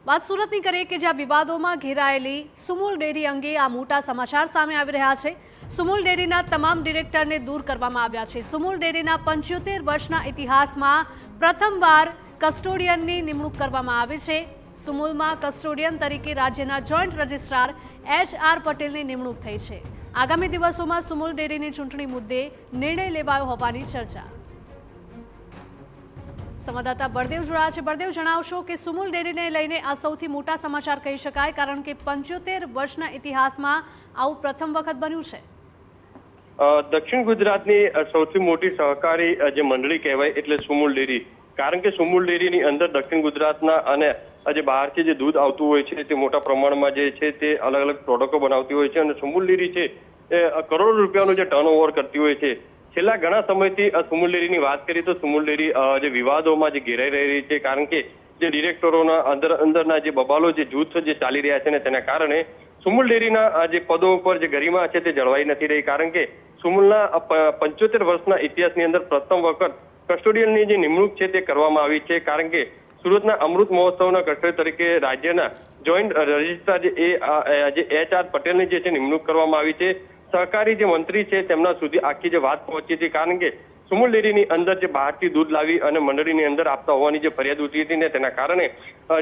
વાત સુરતની કરીએ કે જ્યાં વિવાદોમાં ઘેરાયેલી સુમુલ ડેરી અંગે આ મોટા સમાચાર સામે આવી રહ્યા છે। સુમુલ ડેરીના તમામ ડિરેક્ટરને દૂર કરવામાં આવ્યા છે। સુમુલ ડેરીના 75 વર્ષના ઇતિહાસમાં પ્રથમવાર કસ્ટોડિયનની નિમણૂક કરવામાં આવી છે। સુમુલમાં કસ્ટોડિયન તરીકે રાજ્યના જોઈન્ટ રજિસ્ટ્રાર HR પટેલની નિમણૂક થઈ છે। આગામી દિવસોમાં સુમુલ ડેરીની ચૂંટણી મુદ્દે નિર્ણય લેવાયો હોવાની ચર્ચા। संवाददाता बलदेव जोड़ा है। बलदेव जणावशो कि सुमूल डेरीने लईने आ सौथी मोटा समाचार कही शकाय, कारण के 75 वर्षना इतिहासमां आवुं प्रथम वखत बन्युं छे। दक्षिण गुजरातनी सौथी मोटी सहकारी जे मंडળી કહેવાય એટલે સુમૂલ ડેરી, કારણ કે સુમૂલ ડેરીની અંદર દક્ષિણ ગુજરાતના અને જે બહારથી જે દૂધ આવતું હોય છે તે મોટા પ્રમાણમાં જે છે તે અલગ અલગ પ્રોડક્ટો બનાવતી હોય છે અને સુમૂલ ડેરી છે એ કરોડો રૂપિયાનું જે ટર્નઓવર કરતી હોય છે। છેલ્લા ઘણા સમયથી સુમૂલ ડેરીની વાત કરીએ તો સુમૂલ ડેરી જે વિવાદોમાં જે ઘેરાઈ રહી છે, કારણ કે જે ડિરેક્ટરોના અંદરના જે બબાલો જે જૂથ જે ચાલી રહ્યા છે ને તેના કારણે સુમૂલ ડેરીના જે પદો ઉપર જે ગરિમા છે તે જળવાઈ નથી રહી। કારણ કે સુમૂલના 75 વર્ષના ઇતિહાસની અંદર પ્રથમ વખત કસ્ટોડિયનની જે નિમણૂક છે તે કરવામાં આવી છે। કારણ કે સુરતના અમૃત મહોત્સવના કસ્ટોડિયન તરીકે રાજ્યના જોઈન્ટ રજિસ્ટ્રાર જે HR પટેલની જે છે નિમણૂક કરવામાં આવી છે। सहकारी जो मंत्री है તેમના સુધી આખી જે વાત પહોંચી હતી, કારણ કે સુમૂલ ડેરીની અંદર જે બહારથી દૂધ લાવી અને મંડળીની અંદર આપતા હોવાની જે ફરિયાદ ઉઠી હતી ને તેના કારણે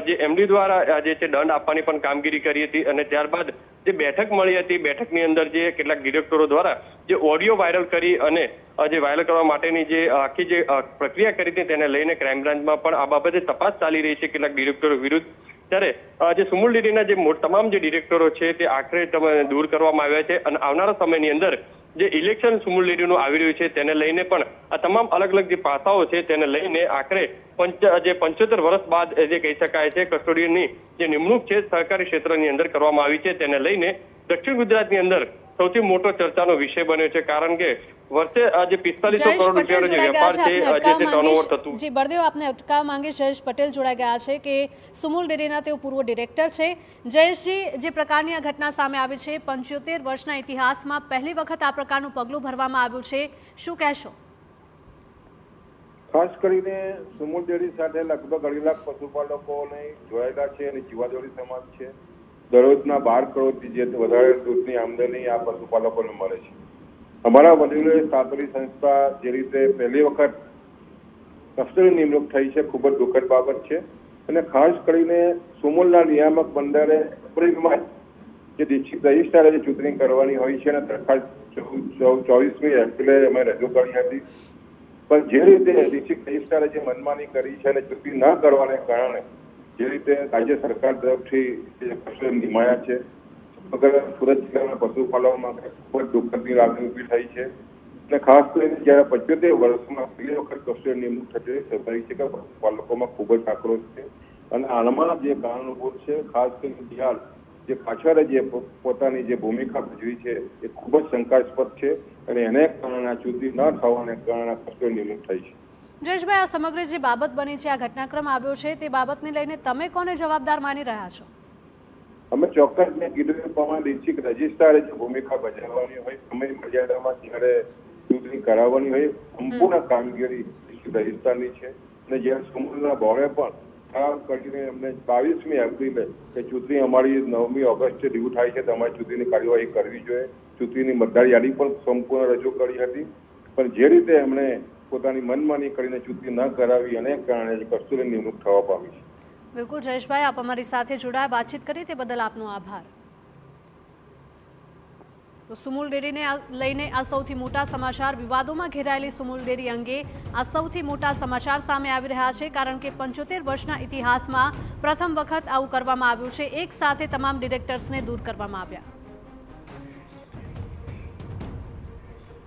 જે MD દ્વારા જે છે દંડ આપવાની પણ કામગીરી કરી હતી અને ત્યારબાદ જે બેઠક મળી હતી, બેઠકની અંદર જે કેટલાક ડિરેક્ટરો દ્વારા જે ઓડિયો વાયરલ કરી અને જે વાયરલ કરવા માટેની જે આખી જે પ્રક્રિયા કરી હતી તેને લઈને ક્રાઇમ બ્રાન્ચમાં પણ આ બાબતે તપાસ ચાલી રહી છે કેટલાક ડિરેક્ટરો વિરુદ્ધ। ત્યારે જે સુમૂલ ડેરીના જે તમામ જે ડિરેક્ટરો છે તે આખરે દૂર કરવામાં આવ્યા છે અને આવનારા સમયની અંદર જે ઇલેક્શન સુમૂલ ડેરીનું આવી રહ્યું છે તેને લઈને પણ આ તમામ અલગ અલગ જે પાસાઓ છે તેને લઈને આખરે જે 75 વર્ષ બાદ જે કહી શકાય છે કસ્ટોડિયનની જે નિમણૂક છે સહકારી ક્ષેત્રની અંદર કરવામાં આવી છે તેને લઈને દક્ષિણ ગુજરાતની અંદર સૌથી મોટો ચર્ચાનો વિષય બન્યો છે। કારણ કે વર્ષે આજે 4500 કરોડ રૂપિયાનો જે વેપાર છે જે ટર્નઓવર થતું। જી બળદેવ, આપને અટકાવવા માંગે જયેશ પટેલ જોડાઈ ગયા છે કે સુમૂલ ડેરીના તેઓ પૂર્વ ડિરેક્ટર છે। જયેશજી, જે પ્રકારની આ ઘટના સામે આવી છે, 75 વર્ષના ઇતિહાસમાં પહેલી વખત આ પ્રકારનું પગલું ભરવામાં આવ્યું છે, શું કહેશો? ખાસ કરીને સુમૂલ ડેરી સાથે લગભગ 2.5 લાખ પશુપાલકોને જોડાયેલા છે અને જીવાદોરી સમાજ છે। દરરોજના 12 કરોડથી જે વધારે દૂધની આમદની આ પશુપાલકોને મળે છે। અમારા વડીલોએ સ્થાપેલી સંસ્થા જે રીતે પહેલી વખત કસ્ટોડિયન નિમણૂક થઈ છે ખૂબ જ દુઃખદ બાબત છે અને ખાસ કરીને સુમૂલના નિયામક મંડળે એપ્રિલમાં જે ડિસ્ટ્રિક્ટ રજિસ્ટ્રારે જે ચૂંટણી કરવાની હોય છે અને દરખાસ્ત 24મી એપ્રિલે અમે રજૂ કરી હતી, પણ જે રીતે ડિસ્ટ્રિક્ટ રજિસ્ટ્રારે જે મનમાની કરી છે અને ચૂંટણી ન કરવાને કારણે જે રીતે રાજ્ય સરકાર તરફથી કસ્ટોડિયન નિમાયા છે, સમગ્ર સુરત જિલ્લાના પશુપાલકોમાં ખૂબ જ દુઃખદની લાગણી ઊભી થઈ છે અને ખાસ કરીને જ્યારે 75 વર્ષમાં પહેલી વખત કસ્ટોડિયન નિમણૂક થતી સ્વાભાવિક છે કે પશુપાલકોમાં ખૂબ જ આક્રોશ છે અને આમાં જે કારણભૂત છે ખાસ કરીને બિહાર જે પાછળ જે પોતાની જે ભૂમિકા ભજવી છે એ ખૂબ જ શંકાસ્પદ છે અને એને કારણે આ ચૂંટણી ન થવાને કારણે કસ્ટોડિયન નિમણૂક થઈ છે। જયેશભાઈ, આ સમગ્ર જે બાબત બની છે, આ ઘટનાક્રમ આવ્યો છે, તે બાબતને લઈને તમે કોને જવાબદાર માની રહ્યા છો? અમે ચોક્કસ મેં કીધું એ પ્રમાણે ડિસ્ટ્રિક્ટ રજિસ્ટ્રારે જે ભૂમિકા ભજવવાની હોય, સમય મર્યાદામાં જ્યારે ચૂંટણી કરાવવાની હોય, સંપૂર્ણ કામગીરી ડિસ્ટ્રિક્ટ રજિસ્ટ્રારની છે અને જ્યારે સુમૂલના બોર્ડે પણ ઠરાવ કરીને અમને 22મી એપ્રિલે કે ચૂંટણી અમારી 9મી ઓગસ્ટે ડ્યુ થાય છે તો અમારી ચૂંટણીની કાર્યવાહી કરવી જોઈએ। ચૂંટણીની મતદાર યાદી પણ સંપૂર્ણ રજૂ કરી હતી, પણ જે રીતે એમણે પોતાની મનમાની કરીને ચૂંટણી ન કરાવી અને કારણે કસ્ટોડિયન નિમણૂક થવા પામી છે। બિલકુલ જયેશભાઈ, આપ અમારી સાથે જોડાયા, બાતચીત કરી તે બદલ આપનો આભાર। તો સુમૂલ ડેરીને લઈને આ સૌથી મોટા સમાચાર, વિવાદોમાં ઘેરાયેલી સુમૂલ ડેરી અંગે આ સૌથી મોટા સમાચાર સામે આવી રહ્યા છે, કારણ કે 75 વર્ષના ઇતિહાસમાં પ્રથમ વખત આવું કરવામાં આવ્યું છે। એક સાથે તમામ ડિરેક્ટર્સને દૂર કરવામાં આવ્યા।